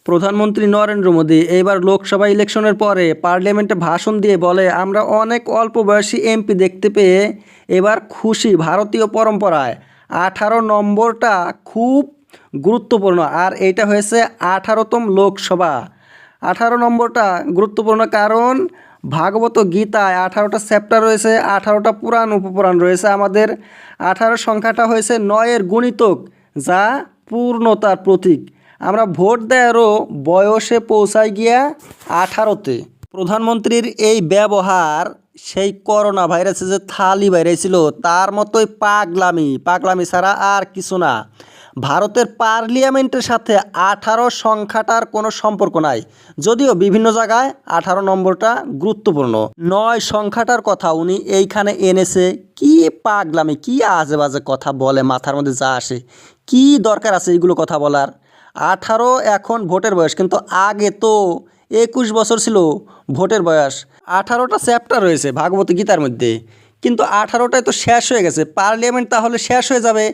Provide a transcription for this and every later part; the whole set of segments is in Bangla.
প্রধানমন্ত্রী নরেন্দ্র মোদী এইবার লোকসভা ইলেকশনের পরে পার্লামেন্টে ভাষণ দিয়ে বলে, আমরা অনেক অল্প বয়সী এমপি দেখতে পেয়ে এবার খুশি। ভারতীয় পরম্পরায় 18 নম্বরটা খুব গুরুত্বপূর্ণ, আর এইটা হয়েছে 18তম লোকসভা। 18 নম্বরটা গুরুত্বপূর্ণ কারণ ভাগবত গীতায় 18টা চ্যাপ্টার রয়েছে, 18টা পুরাণ উপপুরাণ রয়েছে। আমাদের 18 সংখ্যাটা হয়েছে 9-এর গুণিতক, যা পূর্ণতার প্রতীক। আমরা ভোট দেওয়ারও বয়সে পৌঁছাই গিয়া 18তে। প্রধানমন্ত্রীর এই ব্যবহার সেই করোনা ভাইরাসে যে থালি বাইরেছিল তার মতোই পাগলামি ছাড়া আর কিছু না। ভারতের পার্লামেন্টের সাথে 18 সংখ্যাটার কোনো সম্পর্ক নাই, যদিও বিভিন্ন জায়গায় 18 নম্বরটা গুরুত্বপূর্ণ। 9 সংখ্যাটার কথা উনি এইখানে এনেছে। কি পাগলামি, কি আজে বাজে কথা বলে, মাথার মধ্যে যা আসে। কি দরকার আছে এইগুলো কথা বলার? 18 এখন ভোটের বয়স, কিন্তু আগে তো 21 বছর ছিল ভোটের বয়স। 18টা চ্যাপ্টার রয়েছে ভাগবত গীতার মধ্যে, কিন্তু 18টাই তো শেষ হয়ে গেছে। পার্লামেন্ট তাহলে শেষ হয়ে যাবে,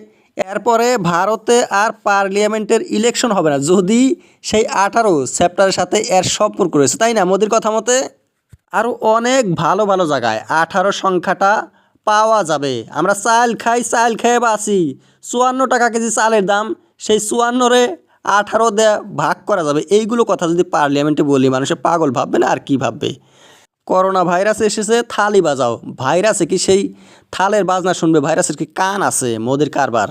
এরপরে ভারতে আর পার্লামেন্টের ইলেকশন হবে না, যদি সেই 18 চ্যাপ্টারের সাথে এর সম্পর্ক রয়েছে, তাই না? মোদির কথা মতে আরও অনেক ভালো ভালো জায়গায় 18 সংখ্যাটা পাওয়া যাবে। আমরা চাল খেয়ে বাঁচি। 54 টাকা কেজি চালের দাম, সেই 54-রে 18 দেয়া ভাগ করা যাবে। এইগুলো কথা যদি পার্লামেন্টে বলি, মানুষে পাগল ভাববে না আর কি ভাববে? করোনা ভাইরাস এসেছে, থালি বাজাও। ভাইরাসে কি সেই থালের বাজনা শুনবে? ভাইরাসের কি কান আছে? মোদির কারবার।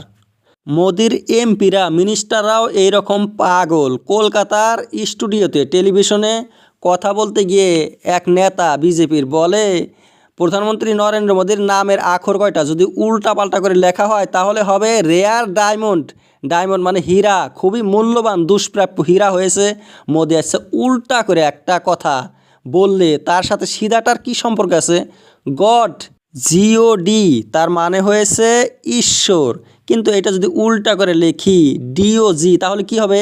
মোদির এমপিরা মিনিস্টাররাও এইরকম পাগল। কলকাতার স্টুডিওতে টেলিভিশনে কথা বলতে গিয়ে এক নেতা বিজেপির বলে, প্রধানমন্ত্রী নরেন্দ্র মোদীর নামের আখর কয়টা যদি উল্টা পাল্টা করে লেখা হয় তাহলে হবে রেয়ার ডায়মন্ড। ডায়মন্ড মানে হীরা, খুবই মূল্যবান দুষ্প্রাপ্য হীরা হয়েছে। মোদি আসছে উল্টা করে একটা কথা বললে তার সাথে সিধাটার কি সম্পর্ক আছে? গড, জিওডি, তার মানে হয়েছে ঈশ্বর, কিন্তু এটা যদি উল্টা করে লিখি ডিওজি তাহলে কি হবে?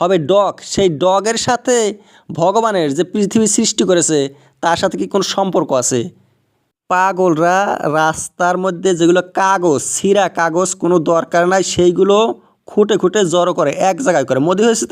হবে ডগ। সেই ডগের সাথে ভগবানের যে পৃথিবী সৃষ্টি করেছে তার সাথে কি কোনো সম্পর্ক আছে? পাগলরা রাস্তার মধ্যে যেগুলো কাগজ, ছিঁড়া কাগজ, কোনো দরকার নাই, সেইগুলো খুঁটে জড়ো করে এক জায়গায় করে। মোদি হয়েছে